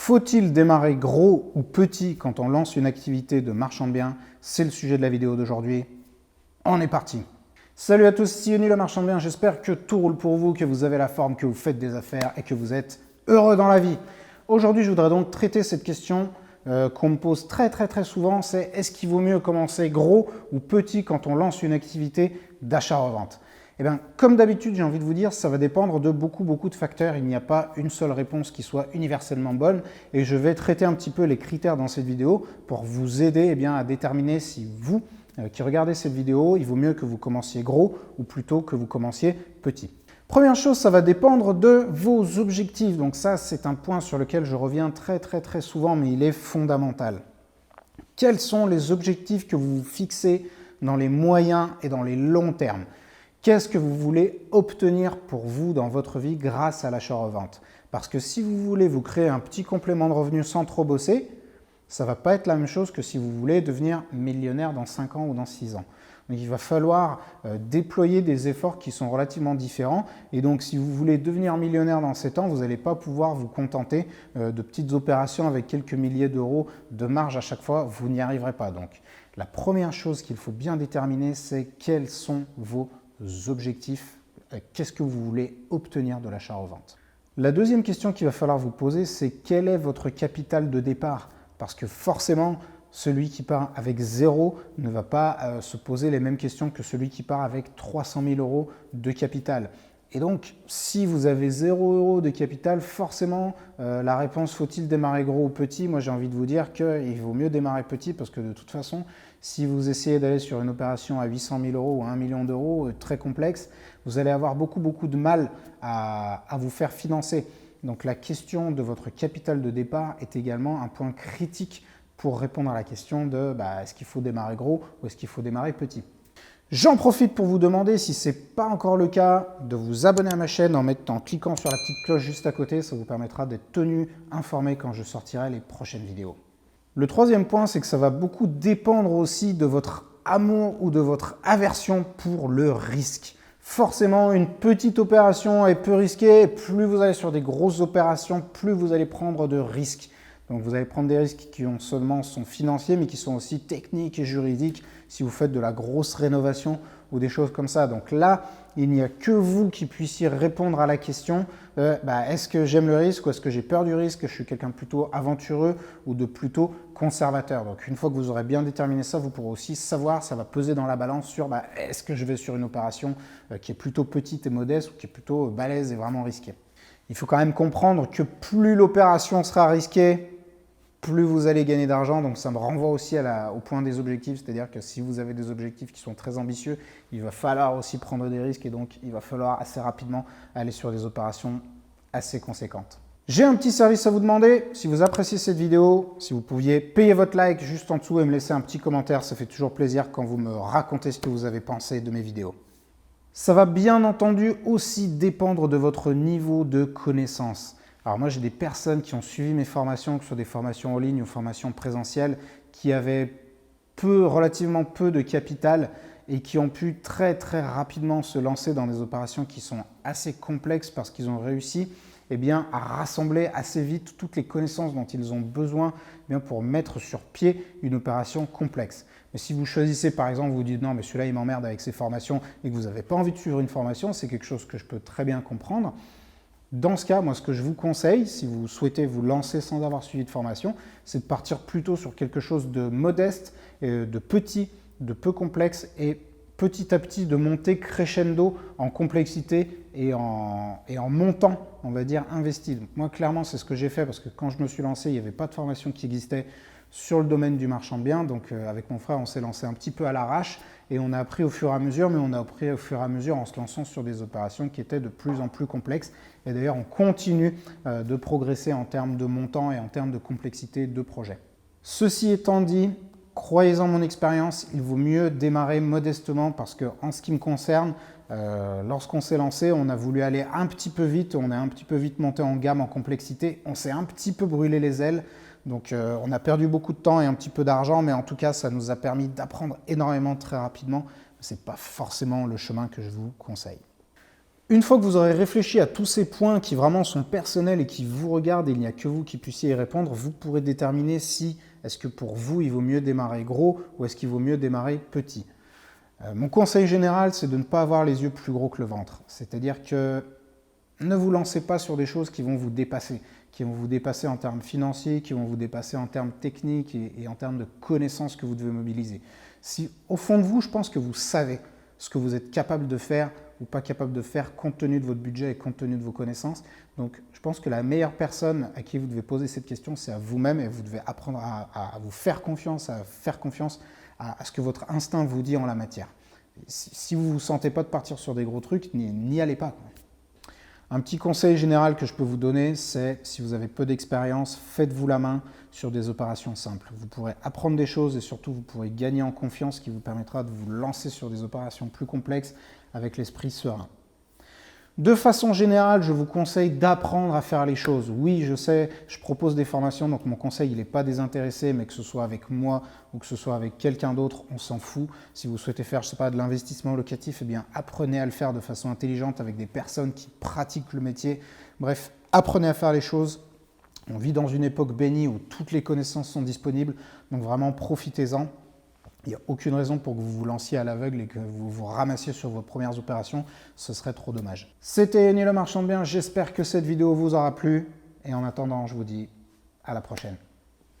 Faut-il démarrer gros ou petit quand on lance une activité de marchand de biens? C'est le sujet de la vidéo d'aujourd'hui. On est parti! Salut à tous, c'est Yoni le marchand de biens. J'espère que tout roule pour vous, que vous avez la forme, que vous faites des affaires et que vous êtes heureux dans la vie. Aujourd'hui, je voudrais donc traiter cette question qu'on me pose très souvent, c'est est-ce qu'il vaut mieux commencer gros ou petit quand on lance une activité d'achat-revente? Eh bien, comme d'habitude, j'ai envie de vous dire, ça va dépendre de beaucoup de facteurs. Il n'y a pas une seule réponse qui soit universellement bonne. Et je vais traiter un petit peu les critères dans cette vidéo pour vous aider à déterminer si vous, qui regardez cette vidéo, il vaut mieux que vous commenciez gros ou plutôt que vous commenciez petit. Première chose, ça va dépendre de vos objectifs. Donc ça, c'est un point sur lequel je reviens très souvent, mais il est fondamental. Quels sont les objectifs que vous vous fixez dans les moyens et dans les longs termes? Qu'est-ce que vous voulez obtenir pour vous dans votre vie grâce à l'achat-revente? Parce que si vous voulez vous créer un petit complément de revenu sans trop bosser, ça ne va pas être la même chose que si vous voulez devenir millionnaire dans 5 ans ou dans 6 ans. Donc il va falloir déployer des efforts qui sont relativement différents. Et donc si vous voulez devenir millionnaire dans 7 ans, vous n'allez pas pouvoir vous contenter de petites opérations avec quelques milliers d'euros de marge à chaque fois. Vous n'y arriverez pas. Donc la première chose qu'il faut bien déterminer, c'est quels sont vos objectifs, qu'est-ce que vous voulez obtenir de l'achat-revente. La deuxième question qu'il va falloir vous poser, c'est quel est votre capital de départ? Parce que forcément, celui qui part avec 0 ne va pas se poser les mêmes questions que celui qui part avec 300 000 euros de capital. Et donc, si vous avez 0 euros de capital, forcément, la réponse faut-il démarrer gros ou petit? Moi, j'ai envie de vous dire qu'il vaut mieux démarrer petit parce que de toute façon, si vous essayez d'aller sur une opération à 800 000 euros ou à 1 million d'euros, très complexe, vous allez avoir beaucoup de mal à vous faire financer. Donc, la question de votre capital de départ est également un point critique pour répondre à la question de est-ce qu'il faut démarrer gros ou est-ce qu'il faut démarrer petit? J'en profite pour vous demander, si ce n'est pas encore le cas, de vous abonner à ma chaîne en cliquant sur la petite cloche juste à côté. Ça vous permettra d'être tenu informé quand je sortirai les prochaines vidéos. Le troisième point, c'est que ça va beaucoup dépendre aussi de votre amour ou de votre aversion pour le risque. Forcément, une petite opération est peu risquée. Plus vous allez sur des grosses opérations, plus vous allez prendre de risques. Donc vous allez prendre des risques qui sont financiers, mais qui sont aussi techniques et juridiques si vous faites de la grosse rénovation ou des choses comme ça. Donc là, il n'y a que vous qui puissiez répondre à la question est-ce que j'aime le risque ou est-ce que j'ai peur du risque? Je suis quelqu'un plutôt aventureux ou de plutôt conservateur. Donc une fois que vous aurez bien déterminé ça, vous pourrez aussi savoir, ça va peser dans la balance sur est-ce que je vais sur une opération qui est plutôt petite et modeste ou qui est plutôt balèze et vraiment risquée. Il faut quand même comprendre que plus l'opération sera risquée, plus vous allez gagner d'argent. Donc ça me renvoie aussi au point des objectifs, c'est-à-dire que si vous avez des objectifs qui sont très ambitieux, il va falloir aussi prendre des risques et donc il va falloir assez rapidement aller sur des opérations assez conséquentes. J'ai un petit service à vous demander. Si vous appréciez cette vidéo, si vous pouviez payer votre like juste en dessous et me laisser un petit commentaire, ça fait toujours plaisir quand vous me racontez ce que vous avez pensé de mes vidéos. Ça va bien entendu aussi dépendre de votre niveau de connaissance. Alors moi, j'ai des personnes qui ont suivi mes formations, que ce soit des formations en ligne ou formations présentielles, qui avaient relativement peu de capital et qui ont pu très rapidement se lancer dans des opérations qui sont assez complexes parce qu'ils ont réussi à rassembler assez vite toutes les connaissances dont ils ont besoin pour mettre sur pied une opération complexe. Mais si vous choisissez par exemple, vous dites non mais celui-là il m'emmerde avec ses formations et que vous n'avez pas envie de suivre une formation, c'est quelque chose que je peux très bien comprendre. Dans ce cas, moi ce que je vous conseille, si vous souhaitez vous lancer sans avoir suivi de formation, c'est de partir plutôt sur quelque chose de modeste, de petit, de peu complexe et petit à petit de monter crescendo en complexité et en montant, on va dire, investi. Donc moi, clairement, c'est ce que j'ai fait parce que quand je me suis lancé, il n'y avait pas de formation qui existait sur le domaine du marchand de biens. Donc avec mon frère, on s'est lancé un petit peu à l'arrache et on a appris au fur et à mesure, mais on a appris au fur et à mesure en se lançant sur des opérations qui étaient de plus en plus complexes. Et d'ailleurs, on continue de progresser en termes de montant et en termes de complexité de projet. Ceci étant dit, croyez-en mon expérience, il vaut mieux démarrer modestement parce que en ce qui me concerne, lorsqu'on s'est lancé, on a voulu aller un petit peu vite, on a un petit peu vite monté en gamme, en complexité, on s'est un petit peu brûlé les ailes, donc on a perdu beaucoup de temps et un petit peu d'argent, mais en tout cas, ça nous a permis d'apprendre énormément très rapidement. Ce n'est pas forcément le chemin que je vous conseille. Une fois que vous aurez réfléchi à tous ces points qui vraiment sont personnels et qui vous regardent, et il n'y a que vous qui puissiez y répondre, vous pourrez déterminer si est-ce que pour vous, il vaut mieux démarrer gros ou est-ce qu'il vaut mieux démarrer petit. Mon conseil général, c'est de ne pas avoir les yeux plus gros que le ventre. C'est-à-dire que ne vous lancez pas sur des choses qui vont vous dépasser en termes financiers, qui vont vous dépasser en termes techniques et en termes de connaissances que vous devez mobiliser. Si au fond de vous, je pense que vous savez ce que vous êtes capable de faire ou pas capable de faire compte tenu de votre budget et compte tenu de vos connaissances. Donc, je pense que la meilleure personne à qui vous devez poser cette question, c'est à vous-même et vous devez apprendre à vous faire confiance, à ce que votre instinct vous dit en la matière. Si vous ne vous sentez pas de partir sur des gros trucs, n'y allez pas. Un petit conseil général que je peux vous donner, c'est si vous avez peu d'expérience, faites-vous la main sur des opérations simples. Vous pourrez apprendre des choses et surtout vous pourrez gagner en confiance, qui vous permettra de vous lancer sur des opérations plus complexes avec l'esprit serein. De façon générale, je vous conseille d'apprendre à faire les choses. Oui, je sais, je propose des formations, donc mon conseil, il n'est pas désintéressé, mais que ce soit avec moi ou que ce soit avec quelqu'un d'autre, on s'en fout. Si vous souhaitez faire, je sais pas, de l'investissement locatif, eh bien, apprenez à le faire de façon intelligente avec des personnes qui pratiquent le métier. Bref, apprenez à faire les choses. On vit dans une époque bénie où toutes les connaissances sont disponibles, donc vraiment profitez-en. Il n'y a aucune raison pour que vous vous lanciez à l'aveugle et que vous vous ramassiez sur vos premières opérations. Ce serait trop dommage. C'était Yannick le marchand de biens. J'espère que cette vidéo vous aura plu. Et en attendant, je vous dis à la prochaine.